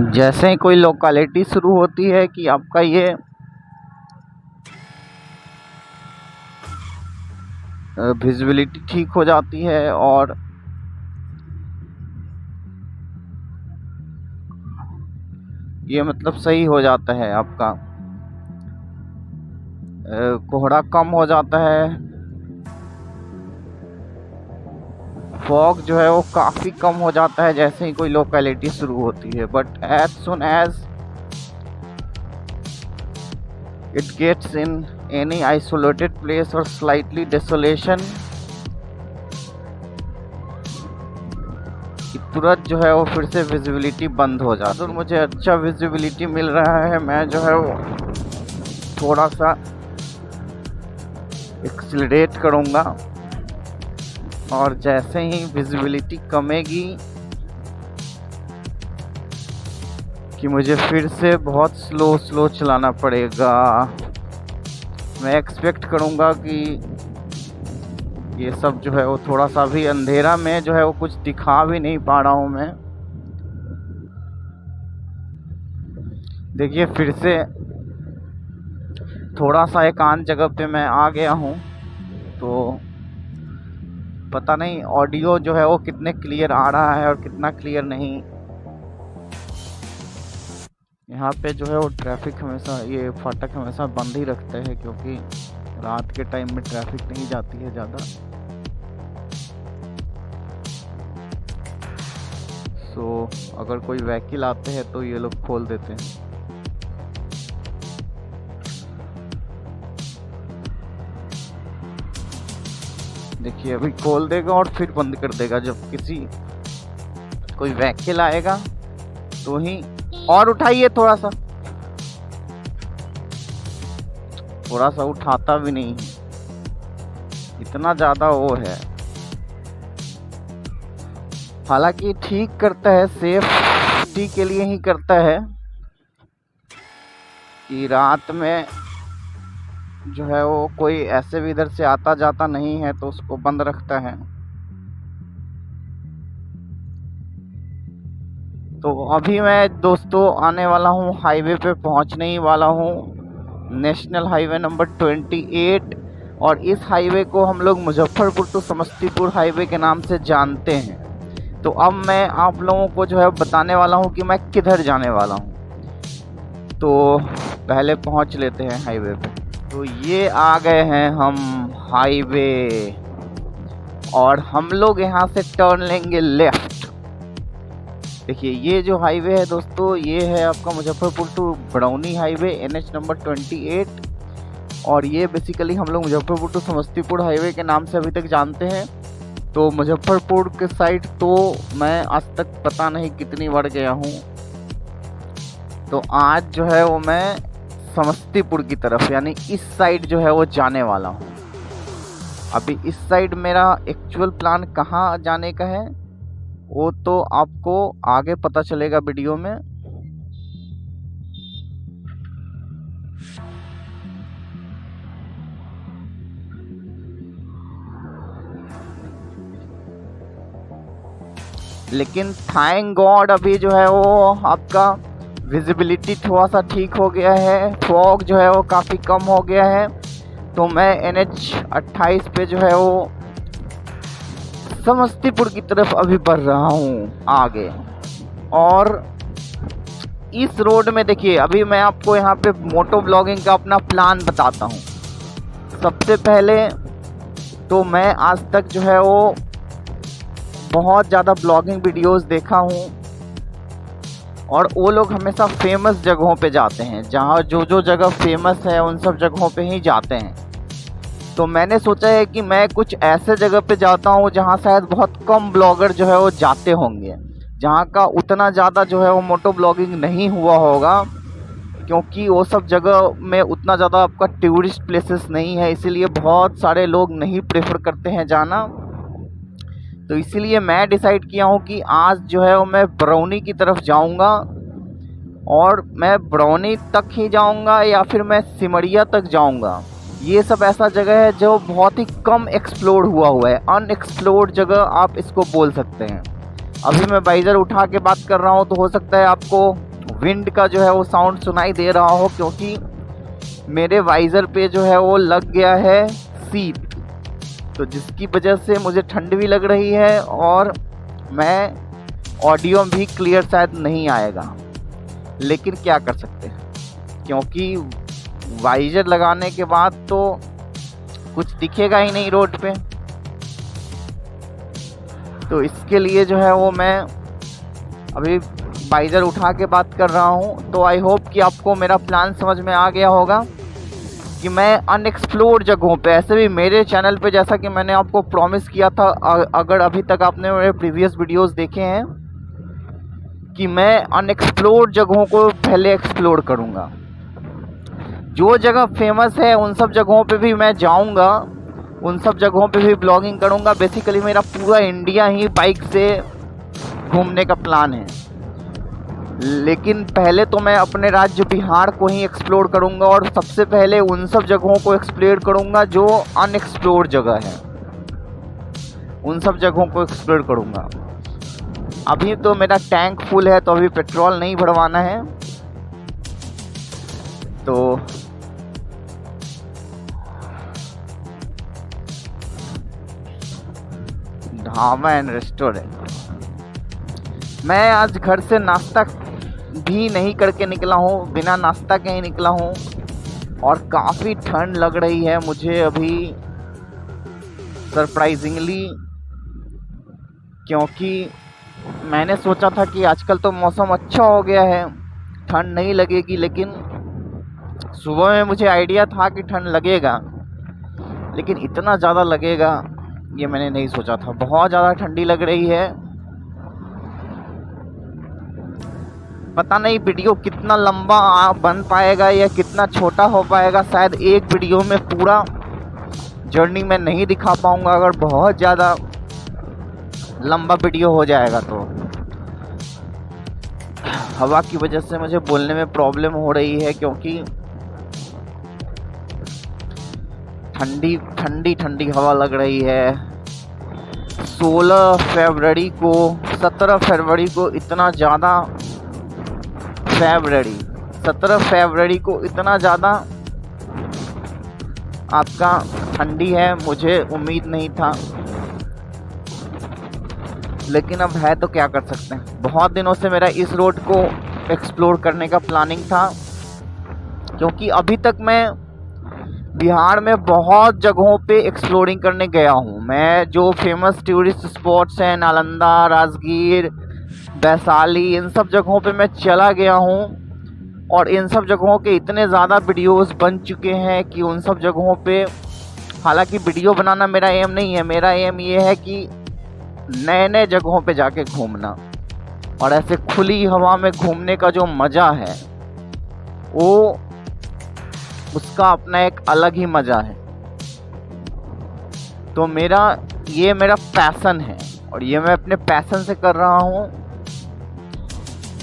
जैसे ही कोई लोकेलिटी शुरू होती है कि आपका ये विजिबिलिटी ठीक हो जाती है और ये मतलब सही हो जाता है, आपका कोहरा कम हो जाता है, फॉग जो है वो काफ़ी कम हो जाता है जैसे ही कोई लोकेलिटी शुरू होती है। But as soon as it gets in any isolated place और स्लाइटली डेसोलेशन, तुरंत जो है वो फिर से विजिबिलिटी बंद हो जाती है। तो मुझे अच्छा विजिबिलिटी मिल रहा है, मैं जो है वो थोड़ा सा एक्सीलरेट करूँगा और जैसे ही विजिबिलिटी कमेगी कि मुझे फिर से बहुत स्लो चलाना पड़ेगा। मैं एक्सपेक्ट करूँगा कि ये सब जो है वो थोड़ा सा भी अंधेरा में जो है वो कुछ दिखा भी नहीं पा रहा हूँ मैं। देखिए फिर से थोड़ा सा एकांत जगह पे मैं आ गया हूँ, तो पता नहीं ऑडियो जो है वो कितने क्लियर आ रहा है और कितना क्लियर नहीं। यहाँ पे जो है वो ट्रैफिक हमेशा, ये फाटक हमेशा बंद ही रखते हैं क्योंकि रात के टाइम में ट्रैफिक नहीं जाती है ज़्यादा। सो अगर कोई व्हीकल आते हैं तो ये लोग खोल देते हैं। देखिए अभी खोल देगा और फिर बंद कर देगा। जब कोई व्हीकल आएगा तो ही। और उठाइए थोड़ा सा उठाता भी नहीं, इतना ज़्यादा वो है। हालांकि ठीक करता है, सेफ्टी के लिए ही करता है कि रात में जो है वो कोई ऐसे भी इधर से आता जाता नहीं है तो उसको बंद रखता है। तो अभी मैं दोस्तों आने वाला हूँ, हाईवे पे पहुँचने ही वाला हूँ, नेशनल हाईवे नंबर 28। और इस हाईवे को हम लोग मुजफ्फरपुर टू समस्तीपुर हाईवे के नाम से जानते हैं। तो अब मैं आप लोगों को जो है बताने वाला हूँ कि मैं किधर जाने वाला हूँ। तो पहले पहुँच लेते हैं हाईवे पे। तो ये आ गए हैं हम हाईवे और हम लोग यहाँ से टर्न लेंगे लेफ्ट। देखिए ये जो हाईवे है दोस्तों, ये है आपका Muzaffarpur to Barauni highway NH number 28। और ये बेसिकली हम लोग मुजफ्फरपुर टू समस्तीपुर हाईवे के नाम से अभी तक जानते हैं। तो मुजफ्फरपुर के साइड तो मैं आज तक पता नहीं कितनी बार गया हूँ। तो आज जो है वो मैं समस्तीपुर की तरफ यानी इस साइड जो है वो जाने वाला हूँ। अभी इस साइड मेरा एक्चुअल प्लान कहाँ जाने का है वो तो आपको आगे पता चलेगा वीडियो में। लेकिन थैंक गॉड अभी जो है वो आपका विजिबिलिटी थोड़ा सा ठीक हो गया है, फॉग जो है वो काफ़ी कम हो गया है। तो मैं NH 28 पे जो है वो समस्तीपुर की तरफ अभी बढ़ रहा हूँ आगे। और इस रोड में देखिए अभी मैं आपको यहाँ पे मोटो ब्लॉगिंग का अपना प्लान बताता हूँ। सबसे पहले तो मैं आज तक जो है वो बहुत ज़्यादा ब्लॉगिंग वीडियोस देखा हूँ और वो लोग हमेशा फेमस जगहों पे जाते हैं, जहाँ जो जगह फेमस है उन सब जगहों पे ही जाते हैं। तो मैंने सोचा है कि मैं कुछ ऐसे जगह पे जाता हूँ जहाँ शायद बहुत कम ब्लॉगर जो है वो जाते होंगे, जहाँ का उतना ज़्यादा जो है वो मोटो ब्लॉगिंग नहीं हुआ होगा, क्योंकि वो सब जगह में उतना ज़्यादा आपका टूरिस्ट प्लेसेस नहीं है, इसीलिए बहुत सारे लोग नहीं प्रेफर करते हैं जाना। तो इसीलिए मैं डिसाइड किया हूँ कि आज जो है वो मैं बरौनी की तरफ जाऊँगा और मैं बरौनी तक ही जाऊँगा या फिर मैं सिमरिया तक जाऊँगा। ये सब ऐसा जगह है जो बहुत ही कम एक्सप्लोर हुआ है, अनएक्सप्लोर्ड जगह आप इसको बोल सकते हैं। अभी मैं बाइजर उठा के बात कर रहा हूँ तो हो सकता है आपको विंड का जो है वो साउंड सुनाई दे रहा हो, क्योंकि मेरे वाइज़र पे जो है वो लग गया है सीट, तो जिसकी वजह से मुझे ठंड भी लग रही है और मैं ऑडियो भी क्लियर शायद नहीं आएगा। लेकिन क्या कर सकते हैं, क्योंकि वाइज़र लगाने के बाद तो कुछ दिखेगा ही नहीं रोड पे। तो इसके लिए जो है वो मैं अभी वाइज़र उठा के बात कर रहा हूँ। तो आई होप कि आपको मेरा प्लान समझ में आ गया होगा कि मैं अनएक्सप्लोर्ड जगहों पे, ऐसे भी मेरे चैनल पे जैसा कि मैंने आपको प्रॉमिस किया था, अगर अभी तक आपने मेरे प्रीवियस वीडियोस देखे हैं, कि मैं अनएक्सप्लोर्ड जगहों को पहले एक्सप्लोर करूँगा। जो जगह फेमस है उन सब जगहों पे भी मैं जाऊँगा, उन सब जगहों पे भी ब्लॉगिंग करूँगा। बेसिकली मेरा पूरा इंडिया ही बाइक से घूमने का प्लान है, लेकिन पहले तो मैं अपने राज्य बिहार को ही एक्सप्लोर करूँगा और सबसे पहले उन सब जगहों को एक्सप्लोर करूँगा जो अनएक्सप्लोर्ड जगह है, उन सब जगहों को एक्सप्लोर करूँगा। अभी तो मेरा टैंक फुल है, तो अभी पेट्रोल नहीं भरवाना है। तो ढाबा एंड रेस्टोरेंट, मैं आज घर से नाश्ता भी नहीं करके निकला हूँ, बिना नाश्ता के ही निकला हूँ और काफ़ी ठंड लग रही है मुझे अभी सरप्राइजिंगली, क्योंकि मैंने सोचा था कि आजकल तो मौसम अच्छा हो गया है, ठंड नहीं लगेगी, लेकिन सुबह में मुझे आइडिया था कि ठंड लगेगा, लेकिन इतना ज़्यादा लगेगा ये मैंने नहीं सोचा था। बहुत ज़्यादा ठंडी लग रही है। पता नहीं वीडियो कितना लंबा बन पाएगा या कितना छोटा हो पाएगा। शायद एक वीडियो में पूरा जर्नी मैं नहीं दिखा पाऊँगा अगर बहुत ज़्यादा लंबा वीडियो हो जाएगा तो। हवा की वजह से मुझे बोलने में प्रॉब्लम हो रही है, क्योंकि ठंडी ठंडी ठंडी हवा लग रही है। 17 फरवरी को इतना ज़्यादा 17 फरवरी को इतना ज़्यादा आपका ठंडी है, मुझे उम्मीद नहीं था, लेकिन अब है तो क्या कर सकते हैं। बहुत दिनों से मेरा इस रोड को एक्सप्लोर करने का प्लानिंग था, क्योंकि अभी तक मैं बिहार में बहुत जगहों पे एक्सप्लोरिंग करने गया हूँ। मैं जो फेमस टूरिस्ट स्पॉट्स हैं, नालंदा, राजगीर, वैशाली, इन सब जगहों पे मैं चला गया हूँ और इन सब जगहों के इतने ज़्यादा वीडियोस बन चुके हैं कि उन सब जगहों पे, हालांकि वीडियो बनाना मेरा एम नहीं है, मेरा एम ये है कि नए नए जगहों पे जाके घूमना, और ऐसे खुली हवा में घूमने का जो मज़ा है वो, उसका अपना एक अलग ही मज़ा है। तो ये मेरा पैसन है और ये मैं अपने पैसन से कर रहा हूँ।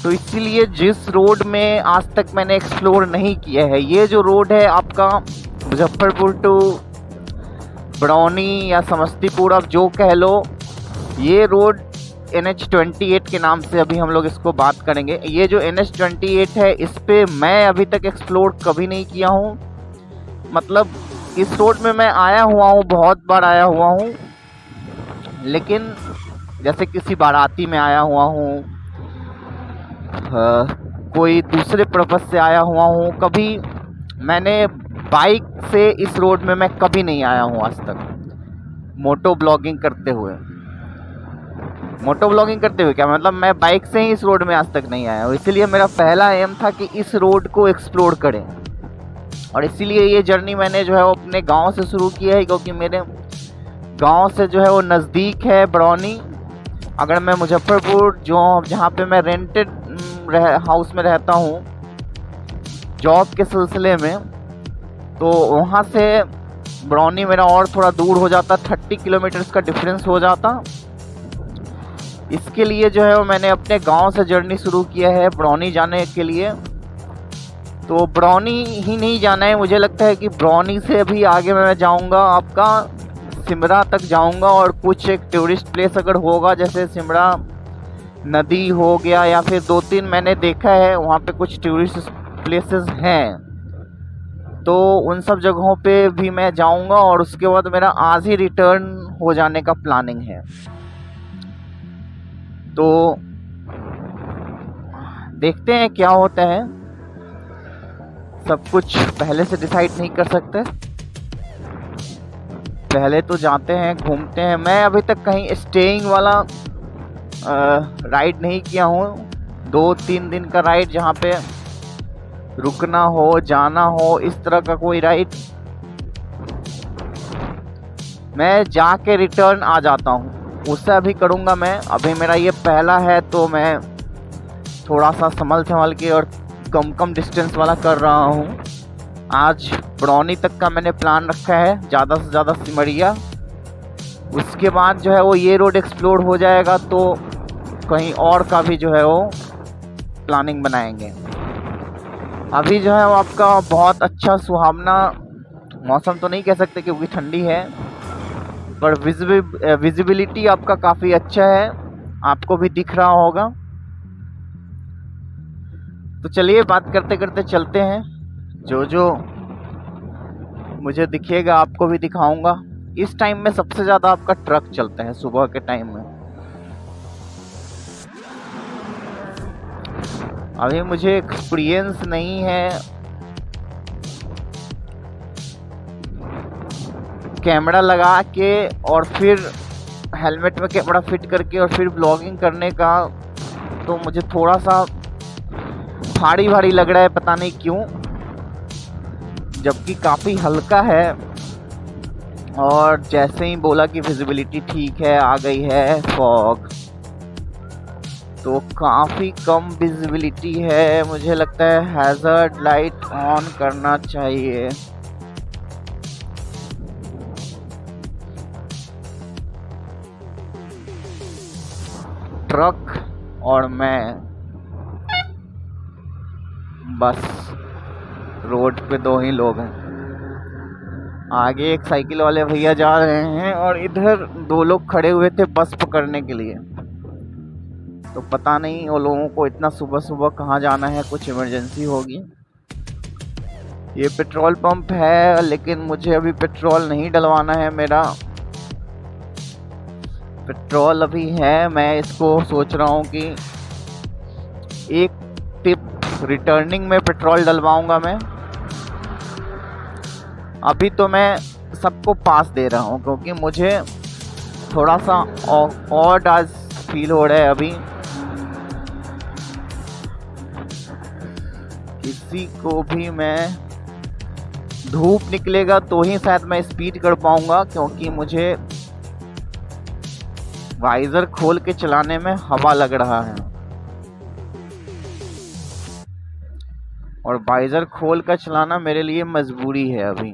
तो इसीलिए जिस रोड में आज तक मैंने एक्सप्लोर नहीं किया है, ये जो रोड है आपका मुजफ्फरपुर टू बरौनी या समस्तीपुर, आप जो कह लो, ये रोड NH-28 के नाम से अभी हम लोग इसको बात करेंगे। ये जो NH-28 है, इस पे मैं अभी तक एक्सप्लोर कभी नहीं किया हूँ। मतलब इस रोड में मैं आया हुआ हूँ, बहुत बार आया हुआ हूँ, लेकिन जैसे किसी बाराती में आया हुआ हूँ, कोई दूसरे पर्पस से आया हुआ हूँ, कभी मैंने बाइक से इस रोड में मैं कभी नहीं आया हूँ आज तक। मोटो ब्लॉगिंग करते हुए क्या मतलब, मैं बाइक से ही इस रोड में आज तक नहीं आया हूँ। इसीलिए मेरा पहला एम था कि इस रोड को एक्सप्लोर करें, और इसीलिए ये जर्नी मैंने जो है वो अपने गांव से शुरू किया है, क्योंकि मेरे गांव से जो है वो नज़दीक है बरौनी। अगर मैं मुजफ्फरपुर जहाँ पे मैं रेंटेड हाउस में रहता हूँ जॉब के सिलसिले में, तो वहाँ से बरौनी मेरा और थोड़ा दूर हो जाता, 30 किलोमीटर्स का डिफरेंस हो जाता। इसके लिए जो है वो मैंने अपने गांव से जर्नी शुरू किया है बरौनी जाने के लिए। तो बरौनी ही नहीं जाना है, मुझे लगता है कि बरौनी से अभी आगे मैं जाऊंगा, आपका सिमरा तक जाऊंगा, और कुछ एक टूरिस्ट प्लेस अगर होगा, जैसे सिमरा नदी हो गया, या फिर 2-3 मैंने देखा है वहाँ पे कुछ टूरिस्ट प्लेसेस हैं, तो उन सब जगहों पे भी मैं जाऊंगा। और उसके बाद मेरा आज ही रिटर्न हो जाने का प्लानिंग है। तो देखते हैं क्या होता है, सब कुछ पहले से डिसाइड नहीं कर सकते। पहले तो जाते हैं, घूमते हैं। मैं अभी तक कहीं स्टेइंग वाला राइड नहीं किया हूँ। 2-3 दिन का राइड जहाँ पे रुकना हो, जाना हो, इस तरह का कोई राइड मैं जाके रिटर्न आ जाता हूँ, उससे अभी करूँगा मैं। अभी मेरा ये पहला है, तो मैं थोड़ा सा संभल के और कम डिस्टेंस वाला कर रहा हूँ। आज बरौनी तक का मैंने प्लान रखा है, ज़्यादा से ज़्यादा सिमरिया। उसके बाद जो है वो ये रोड एक्सप्लोर हो जाएगा, तो कहीं और का भी जो है वो प्लानिंग बनाएंगे। अभी जो है वो आपका बहुत अच्छा सुहावना मौसम तो नहीं कह सकते क्योंकि ठंडी है, पर विजिबिलिटी आपका काफ़ी अच्छा है, आपको भी दिख रहा होगा। तो चलिए बात करते करते चलते हैं, जो जो मुझे दिखेगा आपको भी दिखाऊंगा। इस टाइम में सबसे ज़्यादा आपका ट्रक चलता है, सुबह के टाइम में। अभी मुझे एक्सपीरियंस नहीं है कैमरा लगा के और फिर हेलमेट में कैमरा फिट करके और फिर ब्लॉगिंग करने का, तो मुझे थोड़ा सा भारी भारी लग रहा है, पता नहीं क्यों, जबकि काफ़ी हल्का है। और जैसे ही बोला कि विजिबिलिटी ठीक है, आ गई है फॉग, तो काफ़ी कम विजिबिलिटी है। मुझे लगता है हैज़र्ड लाइट ऑन करना चाहिए। ट्रक और मैं बस रोड पे 2 ही लोग हैं। आगे एक साइकिल वाले भैया जा रहे हैं और इधर 2 लोग खड़े हुए थे बस पकड़ने के लिए। तो पता नहीं वो लोगों को इतना सुबह सुबह कहाँ जाना है, कुछ इमरजेंसी होगी। ये पेट्रोल पंप है, लेकिन मुझे अभी पेट्रोल नहीं डलवाना है। मेरा पेट्रोल अभी है, मैं इसको सोच रहा हूँ कि एक टिप रिटर्निंग में पेट्रोल डलवाऊंगा मैं। अभी तो मैं सबको पास दे रहा हूँ क्योंकि मुझे थोड़ा सा ऑड आज फील हो रहा है। अभी किसी को भी मैं, धूप निकलेगा तो ही शायद मैं स्पीड कर पाऊंगा, क्योंकि मुझे वाइजर खोल के चलाने में हवा लग रहा है। और वाइजर खोल कर चलाना मेरे लिए मजबूरी है अभी।